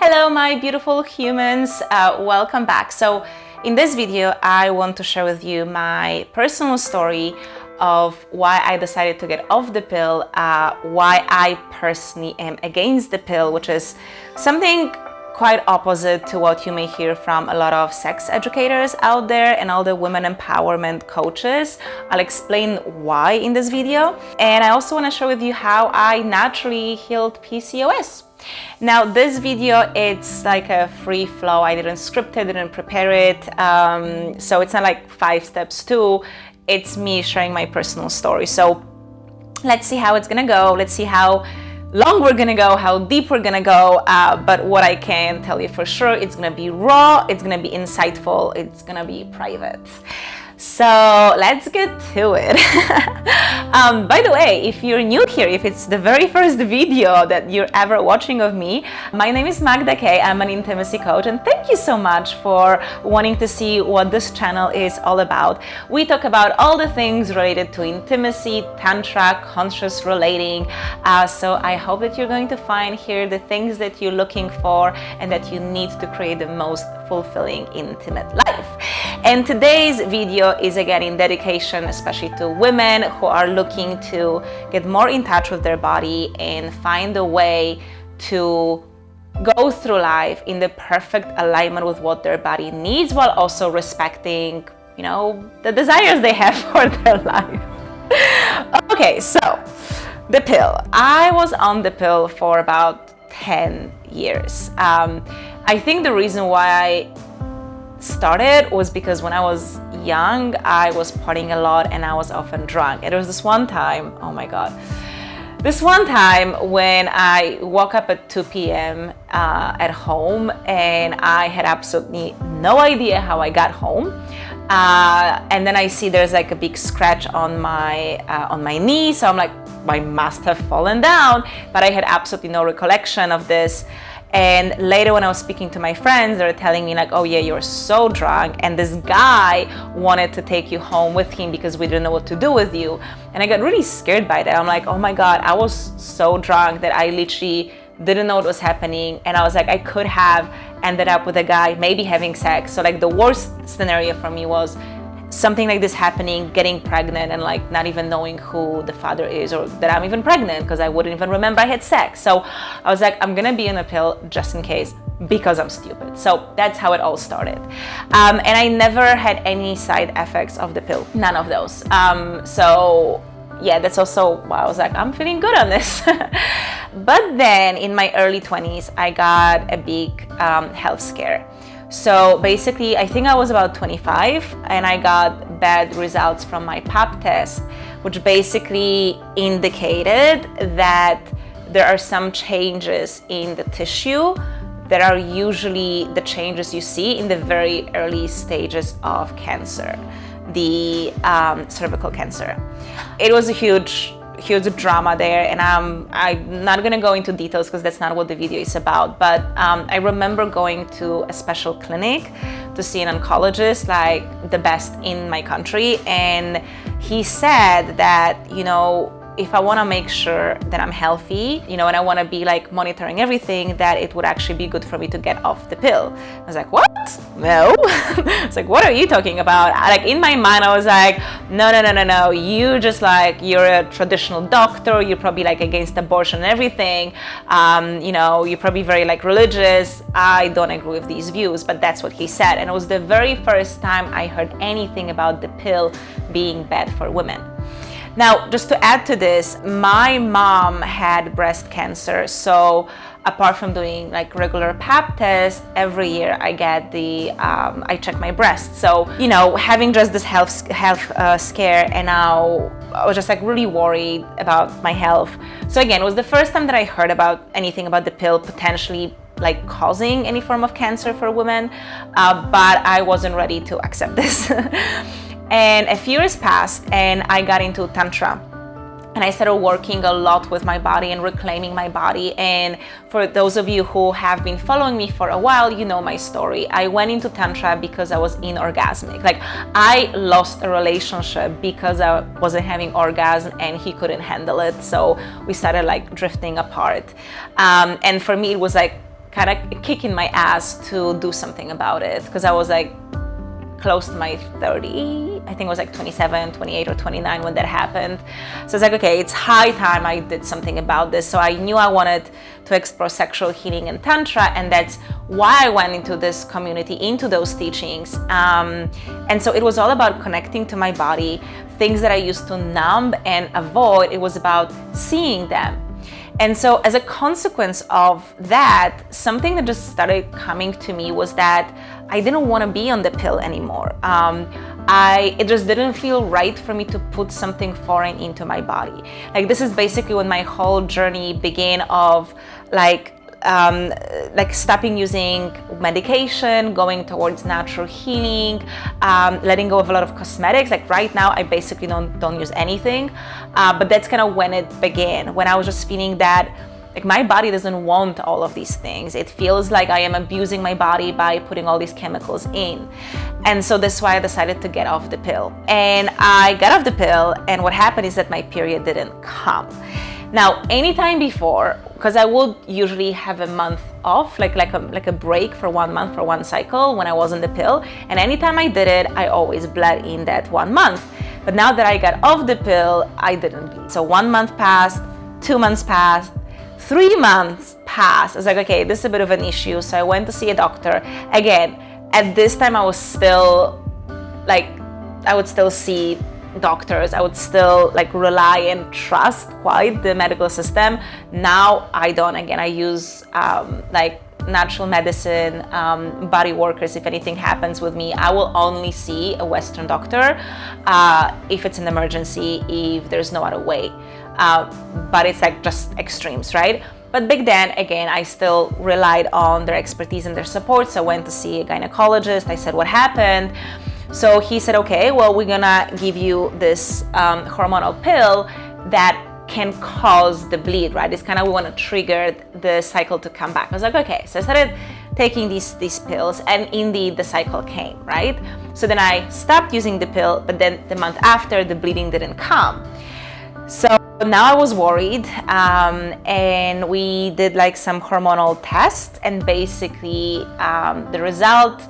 Hello my beautiful humans, welcome back. So in this video I want to share with you my personal story of why I decided to get off the pill, why I personally am against the pill, which is something quite opposite to what you may hear from a lot of sex educators out there and all the women empowerment coaches. I'll explain why in this video, and I also want to share with you how I naturally healed PCOS. Now this video, it's like a free flow. I didn't script it, didn't prepare it, so it's not like 5 steps too. It's me sharing my personal story. So let's see how it's gonna go. Let's see how long we're gonna go, how deep we're gonna go, but what I can tell you for sure, it's gonna be raw, it's gonna be insightful, it's gonna be private. So let's get to it. By the way, if you're new here, if it's the very first video that you're ever watching of me, my name is Magda. I'm an intimacy coach, and thank you so much for wanting to see what this channel is all about. We talk about all the things related to intimacy, Tantra, conscious relating. So I hope that you're going to find here the things that you're looking for and that you need to create the most fulfilling, intimate life. And today's video is again in dedication, especially to women who are looking to get more in touch with their body and find a way to go through life in the perfect alignment with what their body needs, while also respecting, you know, the desires they have for their life. Okay, so the pill. I was on the pill for about 10 years. I think the reason why I started was because when I was young, I was partying a lot and I was often drunk. And there was this one time, oh my God, this one time when I woke up at 2 p.m. At home, and I had absolutely no idea how I got home. And then I see there's like a big scratch on my knee. So I'm like, I must have fallen down, but I had absolutely no recollection of this. And later when I was speaking to my friends, they were telling me like, oh yeah, you're so drunk, and this guy wanted to take you home with him because we didn't know what to do with you. And I got really scared by that. I'm like, oh my God, I was so drunk that I literally didn't know what was happening. And I was like, I could have ended up with a guy, maybe having sex. So like the worst scenario for me was something like this happening, getting pregnant, and like not even knowing who the father is or that I'm even pregnant, because I wouldn't even remember I had sex. So I was like, I'm gonna be on a pill just in case, because I'm stupid. So that's how it all started. And I never had any side effects of the pill, none of those. So yeah, that's also why I was like, I'm feeling good on this. But then in my early 20s, I got a big health scare. So basically, I think I was about 25 and I got bad results from my pap test, which basically indicated that there are some changes in the tissue that are usually the changes you see in the very early stages of cancer, the cervical cancer. It was a huge drama there, and I'm not gonna go into details because that's not what the video is about, but I remember going to a special clinic to see an oncologist, like the best in my country, and he said that, you know, if I want to make sure that I'm healthy, you know, and I want to be like monitoring everything, that it would actually be good for me to get off the pill. I was like, what? No. It's like, what are you talking about? Like in my mind, I was like, no. You just like, you're a traditional doctor. You're probably like against abortion and everything. You know, you're probably very like religious. I don't agree with these views, but that's what he said. And it was the very first time I heard anything about the pill being bad for women. Now, just to add to this, my mom had breast cancer. So apart from doing like regular pap tests, every year I get I check my breasts. So, you know, having just this health scare, and now I was just like really worried about my health. So again, it was the first time that I heard about anything about the pill potentially like causing any form of cancer for women, but I wasn't ready to accept this. And a few years passed and I got into Tantra, and I started working a lot with my body and reclaiming my body. And for those of you who have been following me for a while, you know my story. I went into Tantra because I was inorgasmic. Like I lost a relationship because I wasn't having orgasm and he couldn't handle it. So we started like drifting apart. And for me, it was like kind of kicking my ass to do something about it, because I was like close to my 30, I think it was like 27, 28 or 29 when that happened. So it's like, okay, it's high time I did something about this. So I knew I wanted to explore sexual healing and Tantra, and that's why I went into this community, into those teachings. And so it was all about connecting to my body, things that I used to numb and avoid. It was about seeing them. And so as a consequence of that, something that just started coming to me was that I didn't want to be on the pill anymore. It just didn't feel right for me to put something foreign into my body. Like, this is basically when my whole journey began of like stopping using medication, going towards natural healing, letting go of a lot of cosmetics. Like right now, I basically don't use anything. But that's kind of when it began, when I was just feeling that like my body doesn't want all of these things. It feels like I am abusing my body by putting all these chemicals in. And so that's why I decided to get off the pill. And I got off the pill, and what happened is that my period didn't come. Now, anytime before, because I would usually have a month off, like a break for 1 month for one cycle when I was on the pill, and anytime I did it, I always bled in that 1 month. But now that I got off the pill, I didn't bleed. So 1 month passed, 2 months passed, 3 months passed. I was like, okay, this is a bit of an issue. So I went to see a doctor. Again, at this time, I was still like, I would still see doctors. I would still like rely and trust quite the medical system. Now I don't. Again, I use like natural medicine, body workers. If anything happens with me, I will only see a Western doctor if it's an emergency, if there's no other way. But it's like just extremes, right? But back then, again, I still relied on their expertise and their support. So I went to see a gynecologist. I said, what happened? So he said, okay, well, we're gonna give you this hormonal pill that can cause the bleed, right? It's kind of, we want to trigger the cycle to come back. I was like, okay. So I started taking these pills, and indeed the cycle came, right? So then I stopped using the pill, but then the month after, the bleeding didn't come. So now I was worried, and we did like some hormonal tests, and basically the result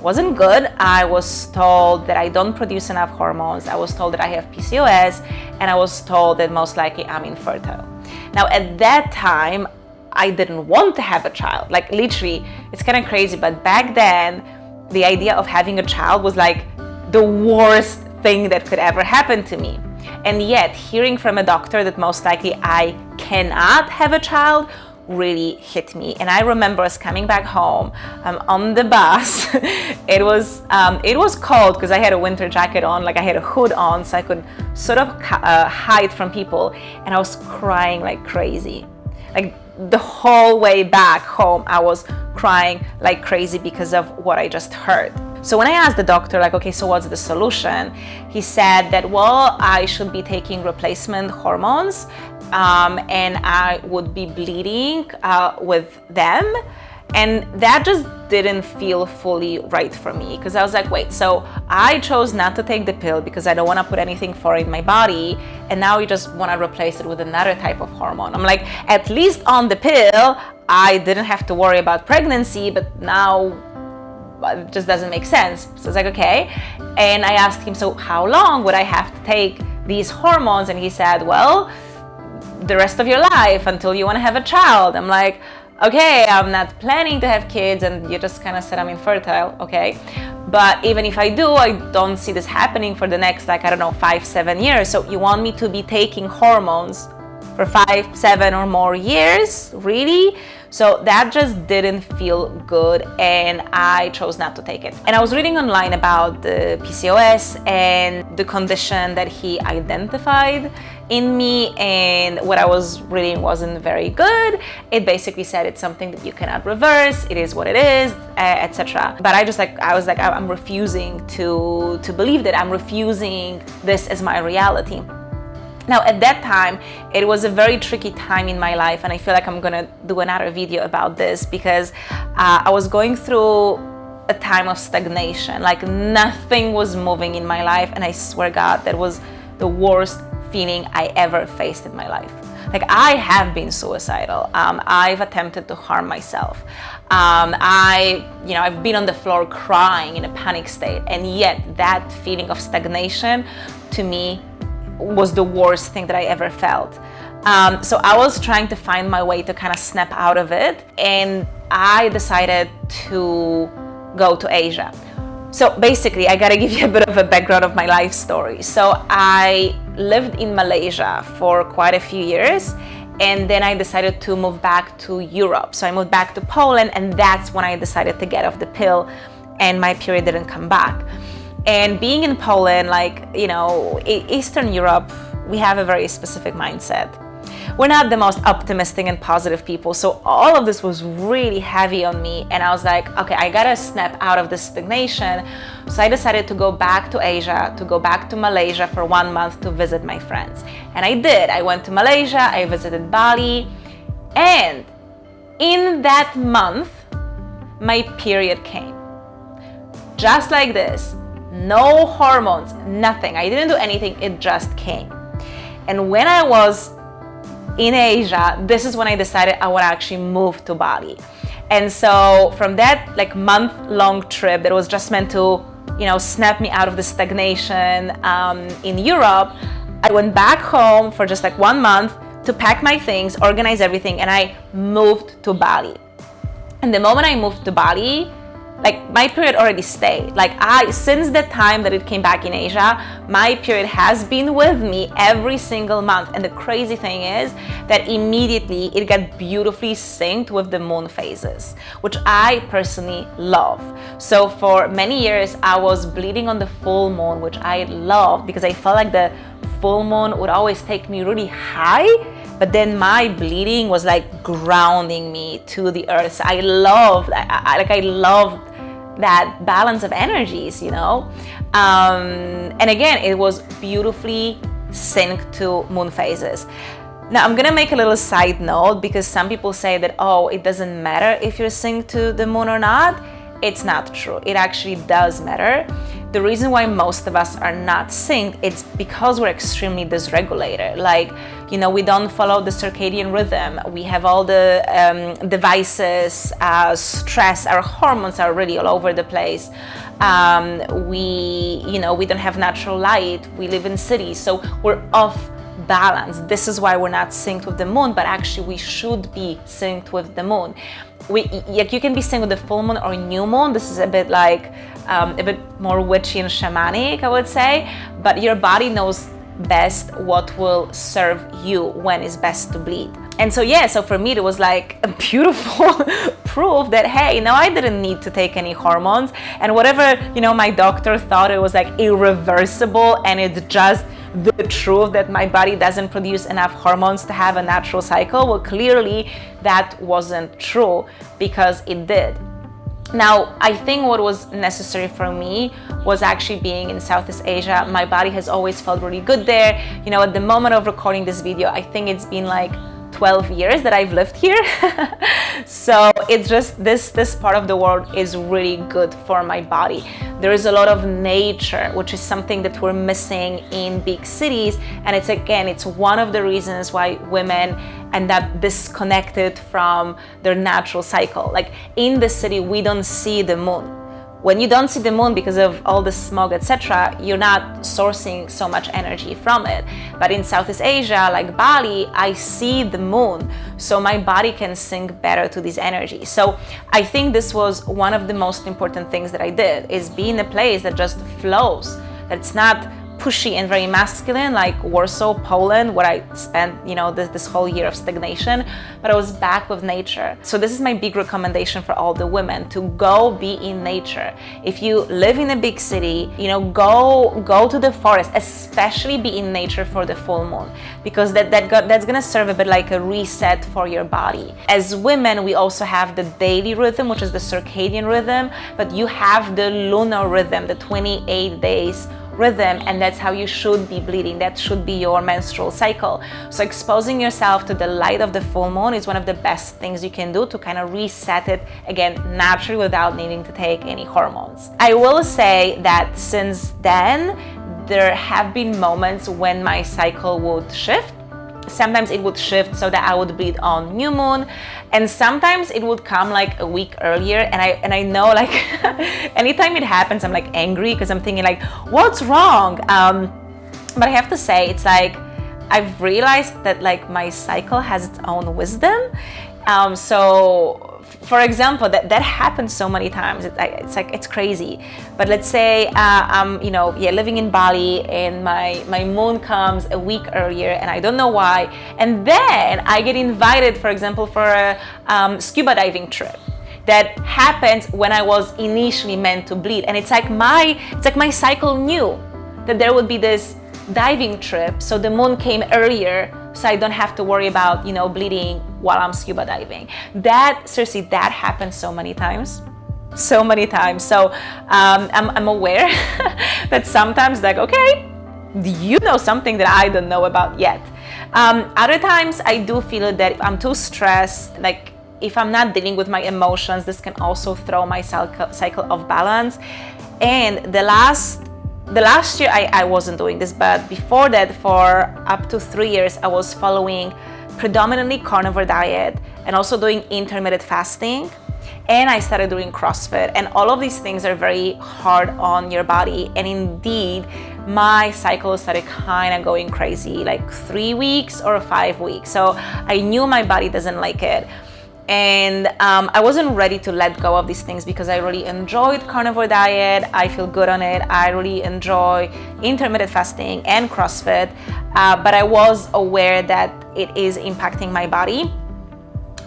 wasn't good. I was told that I don't produce enough hormones. I was told that I have PCOS, and I was told that most likely I'm infertile. Now at that time, I didn't want to have a child. Like literally, it's kind of crazy, but back then, the idea of having a child was like the worst thing that could ever happen to me. And yet, hearing from a doctor that most likely I cannot have a child really hit me. And I remember us coming back home on the bus. It was cold because I had a winter jacket on, like I had a hood on, so I could sort of hide from people. And I was crying like crazy. Like the whole way back home, I was crying like crazy because of what I just heard. So when I asked the doctor, like, okay, so what's the solution? He said that, well, I should be taking replacement hormones, and I would be bleeding with them. And that just didn't feel fully right for me, because I was like, wait, so I chose not to take the pill because I don't want to put anything foreign in my body, and now you just want to replace it with another type of hormone. I'm like, at least on the pill, I didn't have to worry about pregnancy, but now it just doesn't make sense. So it's like, okay. And I asked him, so how long would I have to take these hormones? And he said, well, the rest of your life until you want to have a child. I'm like, okay, I'm not planning to have kids, and you just kind of said I'm infertile, okay? But even if I do, I don't see this happening for the next, like, I don't know, 5-7 years. So you want me to be taking hormones for 5-7 or more years? Really? So that just didn't feel good, and I chose not to take it. And I was reading online about the PCOS and the condition that he identified in me, and what I was reading wasn't very good. It basically said it's something that you cannot reverse, it is what it is, etc. But I was like, I'm refusing to believe that. I'm refusing this as my reality. Now, at that time, it was a very tricky time in my life, and I feel like I'm gonna do another video about this, because I was going through a time of stagnation. Like nothing was moving in my life, and I swear God, that was the worst feeling I ever faced in my life. Like, I have been suicidal. I've attempted to harm myself. I've been on the floor crying in a panic state, and yet that feeling of stagnation to me was the worst thing that I ever felt. So I was trying to find my way to kind of snap out of it, and I decided to go to Asia. So basically, I gotta give you a bit of a background of my life story. So I lived in Malaysia for quite a few years, and then I decided to move back to Europe. So I moved back to Poland, and that's when I decided to get off the pill, and my period didn't come back. And being in Poland, Eastern Europe, we have a very specific mindset. We're not the most optimistic and positive people. So all of this was really heavy on me. And I was like, okay, I gotta snap out of this stagnation. So I decided to go back to Asia, to go back to Malaysia for 1 month to visit my friends. And I did. I went to Malaysia, I visited Bali. And in that month, my period came. Just like this. No hormones, nothing. I didn't do anything, it just came. And when I was in Asia, this is when I decided I would actually move to Bali. And so from that month-long trip that was just meant to, snap me out of the stagnation in Europe, I went back home for just 1 month to pack my things, organize everything, and I moved to Bali. And the moment I moved to Bali, my period already stayed. Since the time that it came back in Asia, my period has been with me every single month. And the crazy thing is that immediately it got beautifully synced with the moon phases, which I personally love. So for many years, I was bleeding on the full moon, which I loved because I felt like the full moon would always take me really high, but then my bleeding was grounding me to the earth. So I loved that balance of energies, and again, it was beautifully synced to moon phases. Now I'm gonna make a little side note, because some people say that, oh, it doesn't matter if you're synced to the moon or not. It's not true. It actually does matter. The reason why most of us are not synced, it's because we're extremely dysregulated. We don't follow the circadian rhythm. We have all the devices, stress, our hormones are really all over the place. We don't have natural light. We live in cities, so we're off balance. This is why we're not synced with the moon, but actually we should be synced with the moon. You can be synced with the full moon or new moon. This is a bit more witchy and shamanic, I would say, but your body knows best what will serve you, when is best to bleed. And so for me, it was a beautiful proof that, hey, no, I didn't need to take any hormones, and whatever, my doctor thought it was irreversible, and it's just the truth that my body doesn't produce enough hormones to have a natural cycle. Well, clearly that wasn't true, because it did. Now, I think what was necessary for me was actually being in Southeast Asia. My body has always felt really good there. At the moment of recording this video, I think it's been 12 years that I've lived here. So it's just this part of the world is really good for my body. There is a lot of nature, which is something that we're missing in big cities. And it's one of the reasons why women end up disconnected from their natural cycle. In the city, we don't see the moon. When you don't see the moon because of all the smog, etc., you're not sourcing so much energy from it. But in Southeast Asia, like Bali, I see the moon, so my body can sync better to these energies. So I think this was one of the most important things that I did, is be in a place that just flows, that it's not pushy and very masculine like Warsaw, Poland, where I spent, this whole year of stagnation, but I was back with nature. So this is my big recommendation for all the women, to go be in nature. If you live in a big city, go to the forest, especially be in nature for the full moon, because that's gonna serve a bit like a reset for your body. As women, we also have the daily rhythm, which is the circadian rhythm, but you have the lunar rhythm, the 28 days rhythm, and that's how you should be bleeding. That should be your menstrual cycle. So exposing yourself to the light of the full moon is one of the best things you can do to kind of reset it again naturally without needing to take any hormones. I will say that since then, there have been moments when my cycle would shift. sometimes it would shift so that I would bleed on new moon, and sometimes it would come like a week earlier, and I know like anytime it happens I'm like angry because I'm thinking like, what's wrong? But I have to say, it's like I've realized that like my cycle has its own wisdom. So for example, that happens so many times. It's like it's crazy. But let's say I'm living in Bali, and my moon comes a week earlier, and I don't know why. And then I get invited, for example, for a scuba diving trip that happens when I was initially meant to bleed. And it's like my cycle knew that there would be this diving trip, so the moon came earlier, so I don't have to worry about bleeding while I'm scuba diving. That seriously, that happens so many times. So I'm aware that sometimes like, okay, you know something that I don't know about yet. Other times I do feel that if I'm too stressed, like if I'm not dealing with my emotions, this can also throw my cycle off balance. And the last year I wasn't doing this, but before that, for up to 3 years, I was following predominantly carnivore diet and also doing intermittent fasting. And I started doing CrossFit, and all of these things are very hard on your body. And indeed, my cycle started kind of going crazy, like 3 weeks or 5 weeks. So I knew my body doesn't like it. And I wasn't ready to let go of these things because I really enjoyed carnivore diet. I feel good on it. I really enjoy intermittent fasting and CrossFit, but I was aware that it is impacting my body.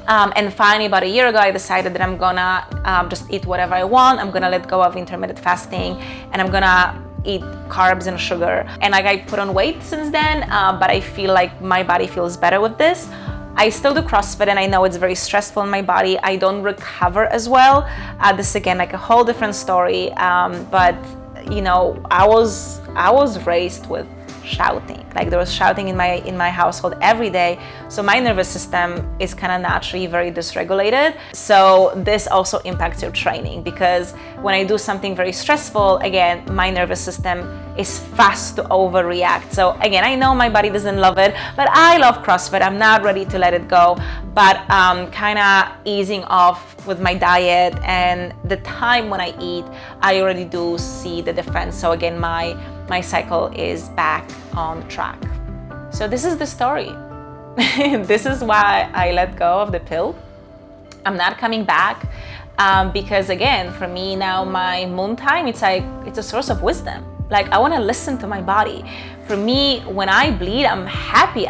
And finally, about a year ago, I decided that I'm gonna just eat whatever I want. I'm gonna let go of intermittent fasting, and I'm gonna eat carbs and sugar. And like I put on weight since then, but I feel like my body feels better with this. I still do CrossFit, and I know it's very stressful on my body. I don't recover as well. This is again like a whole different story. But I was raised with shouting. Like there was shouting in my household every day. So my nervous system is kind of naturally very dysregulated. So this also impacts your training, because when I do something very stressful, again, my nervous system is fast to overreact. So again, I know my body doesn't love it, but I love CrossFit. I'm not ready to let it go, but kind of easing off with my diet, and the time when I eat, I already do see the difference. So again, my cycle is back on track. So this is the story. This is why I let go of the pill. I'm not coming back because again, for me now, my moon time, it's a source of wisdom. Like I want to listen to my body. For me, when I bleed, I'm happy.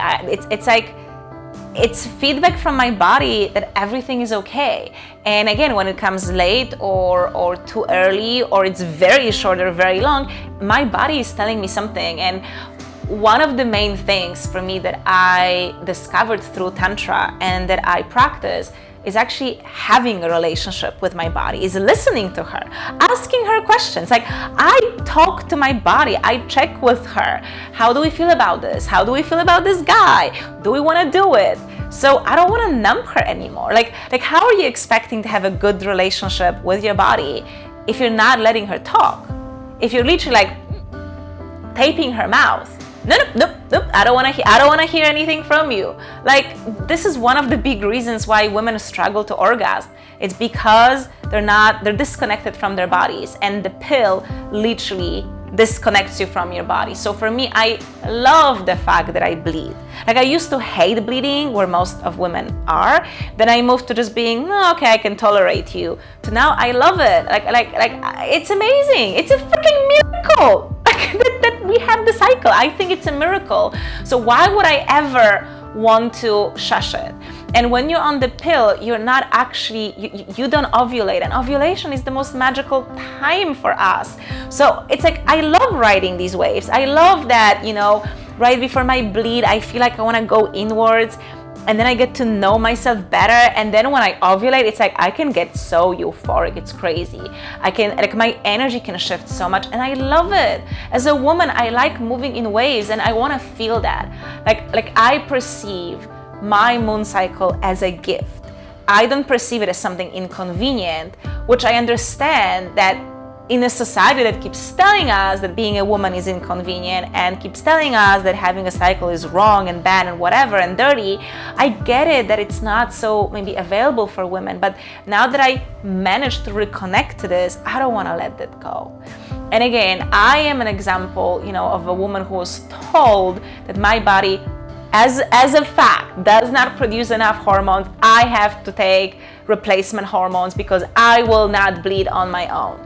It's feedback from my body that everything is okay. And again, when it comes late or too early, or it's very short or very long, my body is telling me something. And one of the main things for me that I discovered through Tantra and that I practice is actually having a relationship with my body, is listening to her, asking her questions. Like I talk to my body, I check with her. How do we feel about this? How do we feel about this guy? Do we want to do it? So I don't want to numb her anymore. Like how are you expecting to have a good relationship with your body if you're not letting her talk? If you're literally like taping her mouth. Nope. I don't want to hear anything from you. Like this is one of the big reasons why women struggle to orgasm. It's because they're disconnected from their bodies, and the pill literally disconnects you from your body. So for me, I love the fact that I bleed. Like I used to hate bleeding, where most of women are. Then I moved to just being, okay, I can tolerate you, to now I love it. Like it's amazing. It's a freaking miracle. That we have the cycle. I think it's a miracle. So why would I ever want to shush it? And when you're on the pill, you're not actually, you don't ovulate, and ovulation is the most magical time for us. So it's like, I love riding these waves. I love that, right before my bleed, I feel like I want to go inwards, and then I get to know myself better. And then when I ovulate, it's like I can get so euphoric. It's crazy. My energy can shift so much, and I love it. As a woman, I like moving in waves, and I want to feel that. Like I perceive my moon cycle as a gift. I don't perceive it as something inconvenient, which I understand that in a society that keeps telling us that being a woman is inconvenient and keeps telling us that having a cycle is wrong and bad and whatever and dirty, I get it that it's not so maybe available for women. But now that I managed to reconnect to this, I don't want to let that go. And again, I am an example, of a woman who was told that my body, as a fact, does not produce enough hormones. I have to take replacement hormones because I will not bleed on my own.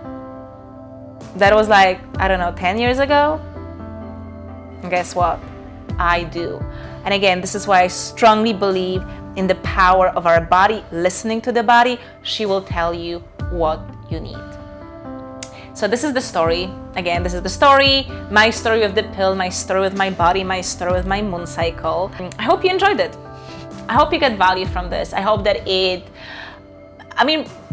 That was 10 years ago. And guess what? I do. And again, this is why I strongly believe in the power of our body. Listening to the body, she will tell you what you need. So this is the story. Again, this is the story, my story with the pill, my story with my body, my story with my moon cycle. I hope you enjoyed it. I hope you get value from this. I hope that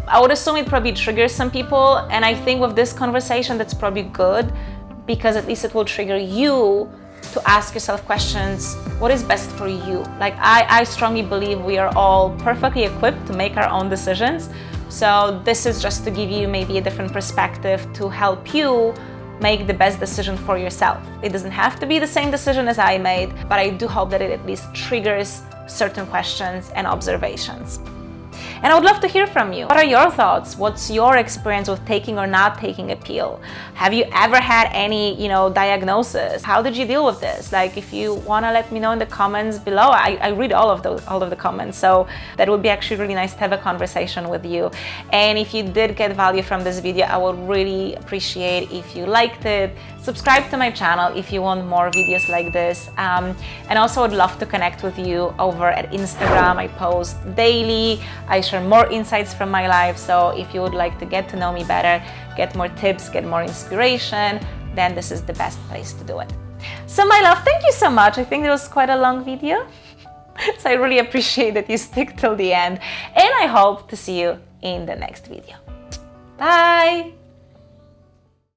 I would assume it probably triggers some people, and I think with this conversation that's probably good, because at least it will trigger you to ask yourself questions. What is best for you? I strongly believe we are all perfectly equipped to make our own decisions. So this is just to give you maybe a different perspective to help you make the best decision for yourself. It doesn't have to be the same decision as I made, but I do hope that it at least triggers certain questions and observations. And I would love to hear from you. What are your thoughts? What's your experience with taking or not taking a pill? Have you ever had any, diagnosis? How did you deal with this? If you want to let me know in the comments below, I read all of the comments. So that would be actually really nice to have a conversation with you. And if you did get value from this video, I would really appreciate if you liked it. Subscribe to my channel if you want more videos like this. And also would love to connect with you over at Instagram. I post daily. I share more insights from my life. So if you would like to get to know me better, get more tips, get more inspiration, then this is the best place to do it. So my love, thank you so much. I think it was quite a long video. So I really appreciate that you stick till the end. And I hope to see you in the next video. Bye.